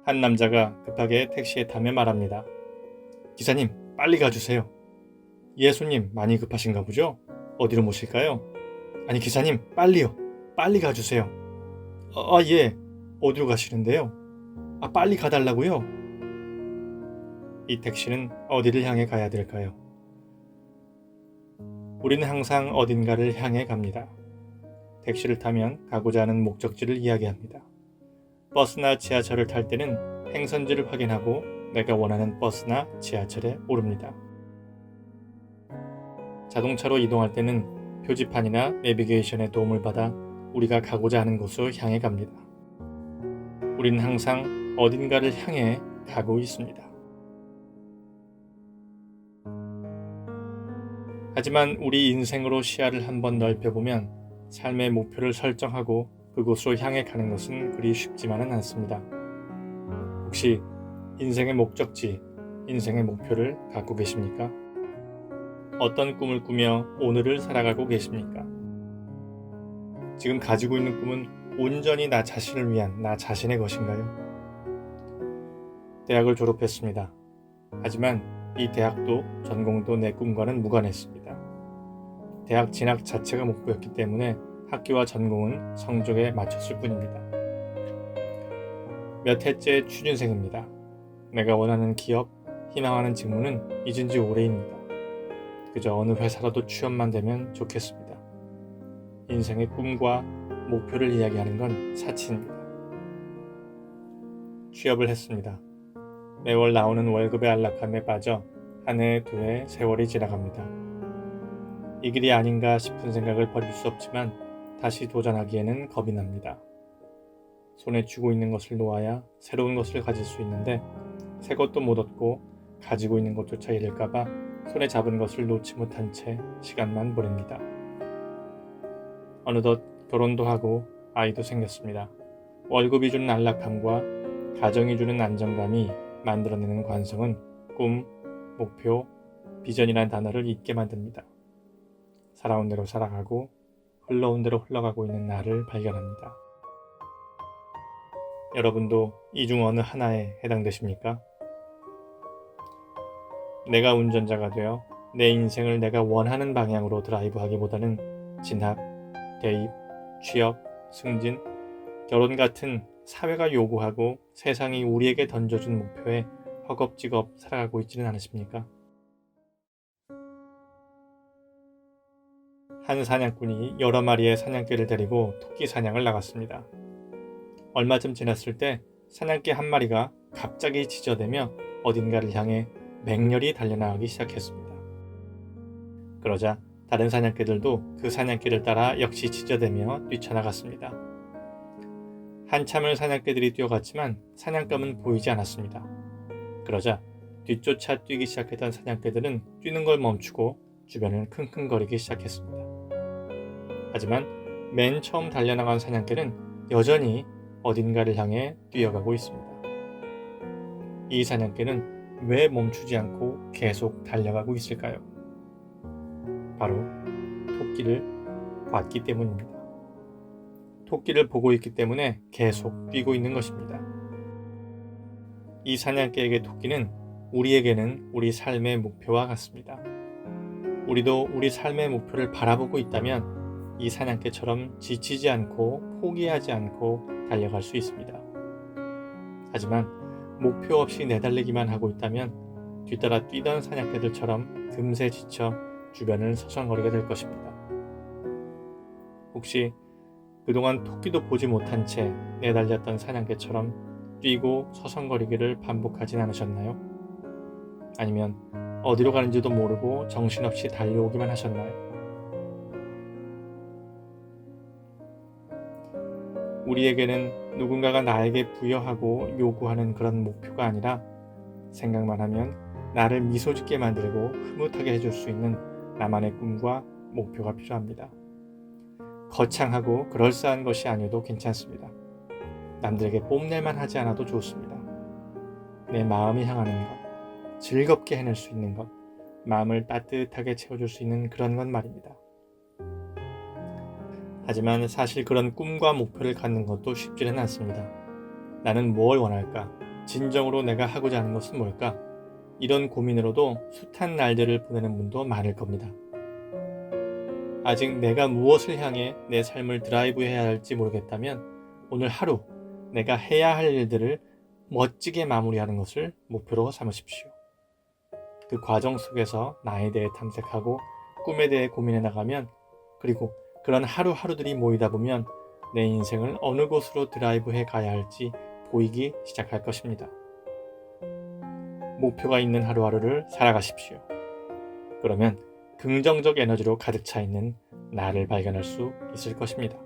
한 남자가 급하게 택시에 타며 말합니다. 기사님, 빨리 가주세요. 예, 손님, 많이 급하신가 보죠? 어디로 모실까요? 아니, 기사님, 빨리요. 빨리 가주세요. 예. 어디로 가시는데요? 빨리 가달라고요? 이 택시는 어디를 향해 가야 될까요? 우리는 항상 어딘가를 향해 갑니다. 택시를 타면 가고자 하는 목적지를 이야기합니다. 버스나 지하철을 탈 때는 행선지를 확인하고 내가 원하는 버스나 지하철에 오릅니다. 자동차로 이동할 때는 표지판이나 내비게이션의 도움을 받아 우리가 가고자 하는 곳으로 향해 갑니다. 우리는 항상 어딘가를 향해 가고 있습니다. 하지만 우리 인생으로 시야를 한번 넓혀보면 삶의 목표를 설정하고 그곳으로 향해 가는 것은 그리 쉽지만은 않습니다. 혹시 인생의 목적지, 인생의 목표를 갖고 계십니까? 어떤 꿈을 꾸며 오늘을 살아가고 계십니까? 지금 가지고 있는 꿈은 온전히 나 자신을 위한 나 자신의 것인가요? 대학을 졸업했습니다. 하지만 이 대학도 전공도 내 꿈과는 무관했습니다. 대학 진학 자체가 목표였기 때문에 학교와 전공은 성적에 맞췄을 뿐입니다. 몇 해째 취준생입니다. 내가 원하는 기업, 희망하는 직무는 잊은 지 오래입니다. 그저 어느 회사라도 취업만 되면 좋겠습니다. 인생의 꿈과 목표를 이야기하는 건 사치입니다. 취업을 했습니다. 매월 나오는 월급의 안락함에 빠져 한 해, 두 해, 세월이 지나갑니다. 이 길이 아닌가 싶은 생각을 버릴 수 없지만 다시 도전하기에는 겁이 납니다. 손에 쥐고 있는 것을 놓아야 새로운 것을 가질 수 있는데 새 것도 못 얻고 가지고 있는 것조차 잃을까봐 손에 잡은 것을 놓지 못한 채 시간만 보냅니다. 어느덧 결혼도 하고 아이도 생겼습니다. 월급이 주는 안락함과 가정이 주는 안정감이 만들어내는 관성은 꿈, 목표, 비전이라는 단어를 잊게 만듭니다. 살아온 대로 살아가고 흘러온 대로 흘러가고 있는 나를 발견합니다. 여러분도 이 중 어느 하나에 해당되십니까? 내가 운전자가 되어 내 인생을 내가 원하는 방향으로 드라이브하기보다는 진학, 대입, 취업, 승진, 결혼 같은 사회가 요구하고 세상이 우리에게 던져준 목표에 허겁지겁 살아가고 있지는 않으십니까? 한 사냥꾼이 여러 마리의 사냥개를 데리고 토끼 사냥을 나갔습니다. 얼마쯤 지났을 때 사냥개 한 마리가 갑자기 지저대며 어딘가를 향해 맹렬히 달려나가기 시작했습니다. 그러자 다른 사냥개들도 그 사냥개를 따라 역시 지저대며 뛰쳐나갔습니다. 한참을 사냥개들이 뛰어갔지만 사냥감은 보이지 않았습니다. 그러자 뒤쫓아 뛰기 시작했던 사냥개들은 뛰는 걸 멈추고 주변을 킁킁거리기 시작했습니다. 하지만 맨 처음 달려나간 사냥개는 여전히 어딘가를 향해 뛰어가고 있습니다. 이 사냥개는 왜 멈추지 않고 계속 달려가고 있을까요? 바로 토끼를 봤기 때문입니다. 토끼를 보고 있기 때문에 계속 뛰고 있는 것입니다. 이 사냥개에게 토끼는 우리에게는 우리 삶의 목표와 같습니다. 우리도 우리 삶의 목표를 바라보고 있다면 이 사냥개처럼 지치지 않고 포기하지 않고 달려갈 수 있습니다. 하지만 목표 없이 내달리기만 하고 있다면 뒤따라 뛰던 사냥개들처럼 금세 지쳐 주변을 서성거리게 될 것입니다. 혹시 그동안 토끼도 보지 못한 채 내달렸던 사냥개처럼 뛰고 서성거리기를 반복하진 않으셨나요? 아니면 어디로 가는지도 모르고 정신없이 달려오기만 하셨나요? 우리에게는 누군가가 나에게 부여하고 요구하는 그런 목표가 아니라 생각만 하면 나를 미소 짓게 만들고 흐뭇하게 해줄 수 있는 나만의 꿈과 목표가 필요합니다. 거창하고 그럴싸한 것이 아니어도 괜찮습니다. 남들에게 뽐낼만 하지 않아도 좋습니다. 내 마음이 향하는 것, 즐겁게 해낼 수 있는 것, 마음을 따뜻하게 채워줄 수 있는 그런 것 말입니다. 하지만 사실 그런 꿈과 목표를 갖는 것도 쉽지는 않습니다. 나는 뭘 원할까? 진정으로 내가 하고자 하는 것은 뭘까? 이런 고민으로도 숱한 날들을 보내는 분도 많을 겁니다. 아직 내가 무엇을 향해 내 삶을 드라이브해야 할지 모르겠다면 오늘 하루 내가 해야 할 일들을 멋지게 마무리하는 것을 목표로 삼으십시오. 그 과정 속에서 나에 대해 탐색하고 꿈에 대해 고민해 나가면, 그리고 그런 하루하루들이 모이다 보면 내 인생을 어느 곳으로 드라이브해 가야 할지 보이기 시작할 것입니다. 목표가 있는 하루하루를 살아가십시오. 그러면 긍정적 에너지로 가득 차 있는 나를 발견할 수 있을 것입니다.